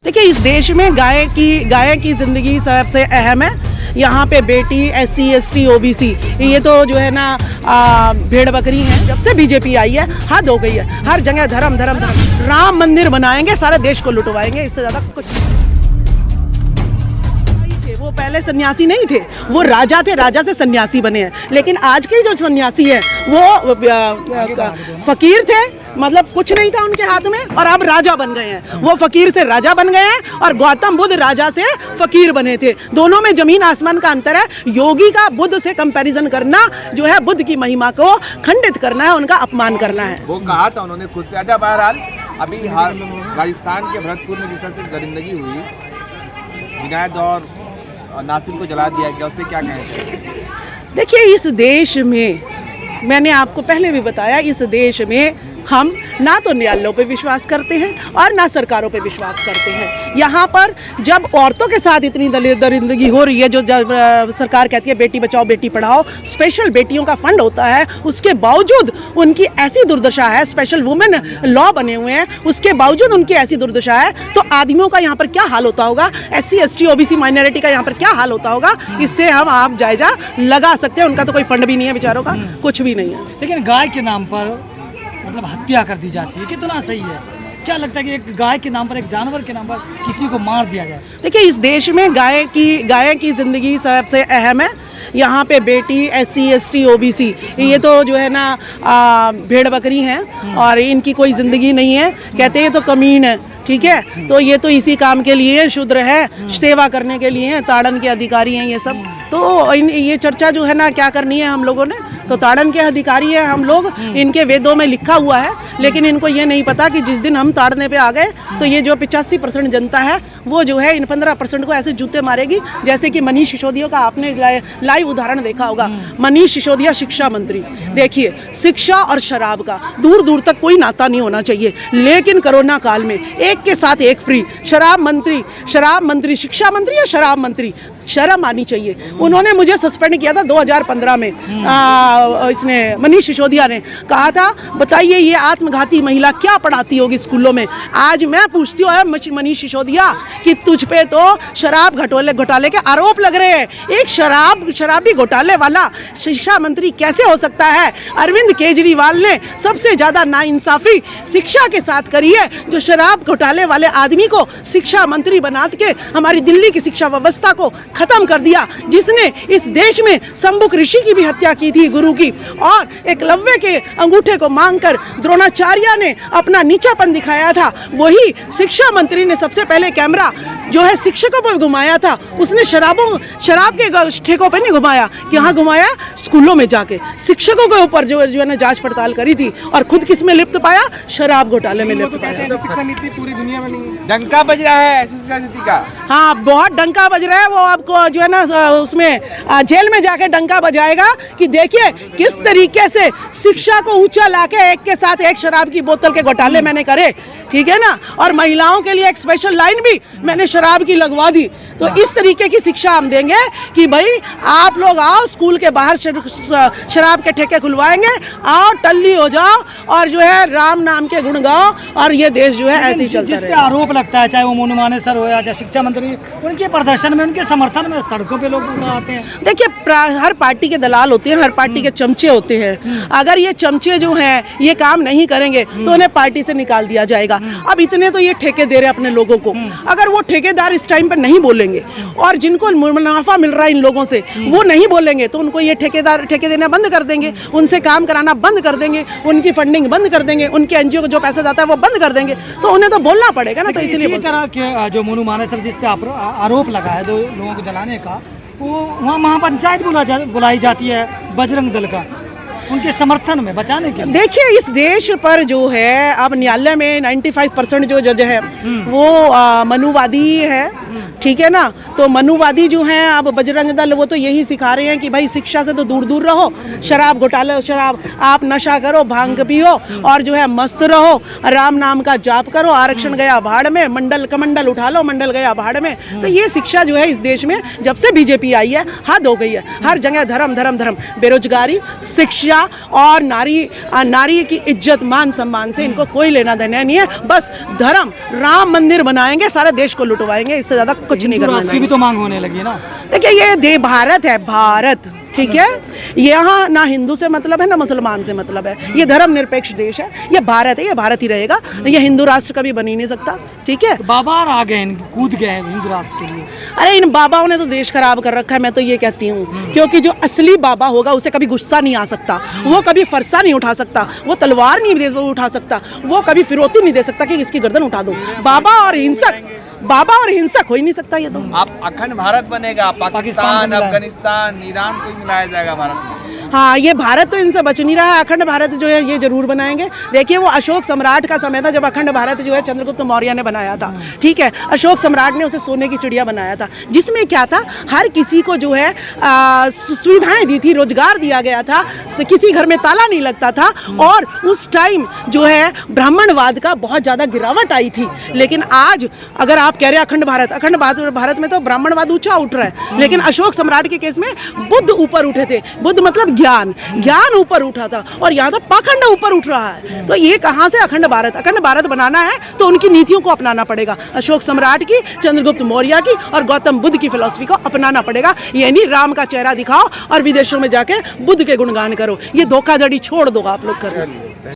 देखिए, इस देश में गाय की ज़िंदगी सबसे अहम है। यहाँ पे बेटी, SC ST OBC ये तो जो है ना भेड़ बकरी हैं। जब से बीजेपी आई है हद हो गई है। हर जगह धर्म धर्म धर्म। राम मंदिर बनाएंगे, सारे देश को लुटवाएंगे, इससे ज़्यादा कुछ। वो पहले सन्यासी नहीं थे, वो राजा थे, राजा से सन्यासी बने हैं। लेकिन आज के जो सन्यासी है वो फकीर थे, मतलब कुछ नहीं था उनके हाथ में, और अब राजा बन गए हैं। वो फकीर से राजा बन गए हैं और गौतम बुद्ध राजा से फकीर बने थे। दोनों में जमीन आसमान का अंतर है। योगी का बुद्ध से कंपैरिजन करना जो है बुद्ध की महिमा को खंडित करना है, उनका अपमान करना है। वो कहा था उन्होंने खुद से। अच्छा, बहरहाल अभी राजस्थान के भरतपुर में जिस तरह से दरिंदगी हुई, जुनैद और नासिर को जला दिया गया, उस पर क्या कहेंगे? देखिए, इस देश में मैंने आपको पहले भी बताया, इस देश में हम ना तो न्यायालयों पे विश्वास करते हैं और ना सरकारों पे विश्वास करते हैं। यहाँ पर जब औरतों के साथ इतनी दरिंदगी हो रही है, जो सरकार कहती है बेटी बचाओ बेटी पढ़ाओ, स्पेशल बेटियों का फंड होता है, उसके बावजूद उनकी ऐसी दुर्दशा है, स्पेशल वुमेन लॉ बने हुए हैं, उसके बावजूद उनकी ऐसी दुर्दशा है, तो आदमियों का यहाँ पर क्या हाल होता होगा, SC ST OBC माइनॉरिटी का यहाँ पर क्या हाल होता होगा, इससे हम आप जायजा लगा सकते हैं। उनका तो कोई फंड भी नहीं है बेचारों का, कुछ भी नहीं है। लेकिन गाय के नाम पर मतलब हत्या कर दी जाती है, कितना सही है? क्या लगता है कि एक गाय के नाम पर, एक जानवर के नाम पर किसी को मार दिया जाए? देखिए, इस देश में गाय की ज़िंदगी सबसे अहम है। यहाँ पे बेटी, SC ST OBC ये तो जो है ना भेड़ बकरी हैं और इनकी कोई ज़िंदगी नहीं है। कहते हैं तो कमीन है, ठीक है, तो ये तो इसी काम के लिए शूद्र है, सेवा करने के लिए हैं, ताड़न के अधिकारी हैं ये सब। तो ये चर्चा जो है ना क्या करनी है हम लोगों ने, तो ताड़न के अधिकारी हैं हम लोग, इनके वेदों में लिखा हुआ है, लेकिन इनको ये नहीं पता कि जिस दिन हम ताड़ने पे आ गए तो ये जो 85% जनता है वो जो है इन 15% को ऐसे जूते मारेगी। जैसे कि मनीष सिसोदिया का आपने लाइव उदाहरण देखा होगा। मनीष सिसोदिया शिक्षा मंत्री, देखिए शिक्षा और शराब का दूर दूर तक कोई नाता नहीं होना चाहिए, लेकिन कोरोना काल में एक के साथ एक फ्री। शराब मंत्री शिक्षा मंत्री या शराब मंत्री, शर्म आनी चाहिए। उन्होंने मुझे सस्पेंड किया था 2015 में। इसने मनीष सिसोदिया ने कहा था बताइए ये आत्मघाती महिला क्या पढ़ाती होगी स्कूलों में। आज मैं पूछती हूँ मनीष सिसोदिया कि तुझ पे तो शराब घोटाले के आरोप लग रहे हैं, एक शराबी घोटाले वाला शिक्षा मंत्री कैसे हो सकता है? अरविंद केजरीवाल ने सबसे ज्यादा नाइंसाफी शिक्षा के साथ करी है, जो शराब घोटाले वाले आदमी को शिक्षा मंत्री बना के हमारी दिल्ली की शिक्षा व्यवस्था को खत्म कर दिया, जिसने इस देश में शंभुक ऋषि की भी हत्या की थी, गुरु की, और एकलव्य के अंगूठे को मांगकर द्रोणाचार्य ने अपना नीचापन दिखाया था। वही शिक्षा मंत्री ने सबसे पहले कैमरा जो है शिक्षकों पर घुमाया था। उसने शराब के ठेकों पे नहीं घुमाया, यहाँ घुमाया स्कूलों में जाके शिक्षकों के ऊपर जो है ना जांच पड़ताल करी थी, और खुद किसमें लिप्त पाया? शराब घोटाले में लिप्त पाया। शिक्षा नीति पूरी दुनिया में नहीं, डंका बज रहा है शिक्षा नीति का। हाँ, बहुत डंका बज रहा है। वो आपको जो है ना उसमें जेल में जाके डंका बजाएगा कि देखिए किस तरीके से शिक्षा को ऊंचा लाके एक के साथ एक शराब की बोतल के घोटाले मैंने करे, ठीक है ना, और महिलाओं के लिए एक स्पेशल लाइन भी मैंने शराब की लगवा दी। तो इस तरीके की शिक्षा हम देंगे कि भाई आप लोग आओ, स्कूल के बाहर शराब के ठेके खुलवाएंगे, आओ टल्ली हो जाओ और जो है राम नाम के गुण गाओ, और ये देश जो है ऐसे ही चलता जिस पे आरोप लगता है, चाहे वो मोनू मानेसर हो या शिक्षा मंत्री, उनके प्रदर्शन में, उनके समर्थन में सड़कों पे लोग उतर आते हैं। देखिए, हर पार्टी के दलाल होते हैं, हर पार्टी के चमचे होते हैं। अगर ये चमचे जो हैं ये काम नहीं करेंगे तो उन्हें पार्टी से निकाल दिया जाएगा। अब इतने तो ये ठेके दे रहे हैं अपने लोगों को, अगर वो ठेकेदार इस टाइम पर नहीं बोलेंगे और जिनको मुनाफा मिल रहा है इन लोगों से वो नहीं बोलेंगे, तो उनको ये ठेके देना बंद कर देंगे, उनसे काम कराना बंद कर देंगे, उनकी फंडिंग बंद कर देंगे, उनके NGO को जो पैसा जाता है वो बंद कर देंगे। तो उन्हें तो बोलना पड़ेगा ना। तो इसलिए तरह के जो मोनू मानेसर जिस पे आरोप लगा है 2 लोगों को जलाने का, वो वहाँ महापंचायत बुलाई जाती है बजरंग दल का, उनके समर्थन में बचाने के लिए। देखिए, इस देश पर जो है अब न्यायालय में 95% जो जज है वो मनुवादी है, ठीक है ना। तो मनुवादी जो हैं, अब बजरंग दल वो तो यही सिखा रहे हैं कि भाई शिक्षा से तो दूर दूर रहो, शराब घोटाले, शराब आप नशा करो, भांग पियो और जो है मस्त रहो, राम नाम का जाप करो, आरक्षण गया भाड़ में, मंडल कमंडल उठा लो, मंडल गया भाड़ में। तो ये शिक्षा जो है इस देश में जब से बीजेपी आई है हद हो गई है। हर जगह धर्म धर्म धर्म, बेरोजगारी, शिक्षा शिक्षा और नारी की इज्जत मान सम्मान से इनको कोई लेना देना नहीं है। बस धर्म, राम मंदिर बनाएंगे, सारे देश को लुटवाएंगे, इससे ज्यादा कुछ नहीं करना। राष्ट्र की भी तो मांग होने लगी ना। देखिए ये भारत है, भारत, ठीक है, यहाँ ना हिंदू से मतलब है ना मुसलमान से मतलब है, ये धर्मनिरपेक्ष देश है, ये भारत है, ये भारत ही रहेगा, ये हिंदू राष्ट्र कभी बन ही नहीं सकता, ठीक है। तो बाबा आ गए, कूद गए हिंदू राष्ट्र के लिए। अरे इन बाबाओं ने तो देश खराब कर रखा है, मैं तो ये कहती हूँ, क्योंकि जो असली बाबा होगा उसे कभी गुस्सा नहीं आ सकता, वो कभी फरसा नहीं उठा सकता, वो तलवार नहीं उठा सकता, वो कभी फिरौती नहीं दे सकता कि इसकी गर्दन उठा दो। बाबा और हिंसक हो ही नहीं सकता ये तो। आप अखंड भारत बनेगा, पाकिस्तान, अफगानिस्तान, ईरान को मिलाया जाएगा भारत में। हाँ, ये भारत तो इनसे बच नहीं रहा है, अखंड भारत जो है ये जरूर बनाएंगे। देखिए वो अशोक सम्राट का समय था जब अखंड भारत जो है चंद्रगुप्त मौर्य ने बनाया था, ठीक है। अशोक सम्राट ने उसे सोने की चिड़िया बनाया था, जिसमें क्या था, हर किसी को जो है सुविधाएं दी थी, रोजगार दिया गया था, किसी घर में ताला नहीं लगता था, और उस टाइम जो है ब्राह्मणवाद का बहुत ज़्यादा गिरावट आई थी। लेकिन आज अगर आप कह रहे हैं अखंड भारत में तो ब्राह्मणवाद ऊंचा उठ रहा है, लेकिन अशोक सम्राट के केस में बुद्ध ऊपर उठे थे। बुद्ध मतलब ज्ञान ऊपर उठा था, और यहाँ तो पाखंड ऊपर उठ रहा है। तो ये कहाँ से अखंड भारत बनाना है तो उनकी नीतियों को अपनाना पड़ेगा, अशोक सम्राट की, चंद्रगुप्त मौर्य की और गौतम बुद्ध की फिलॉसफी को अपनाना पड़ेगा। ये नहीं राम का चेहरा दिखाओ और विदेशों में जाके बुद्ध के गुणगान करो, ये धोखाधड़ी छोड़ दो आप लोग कर।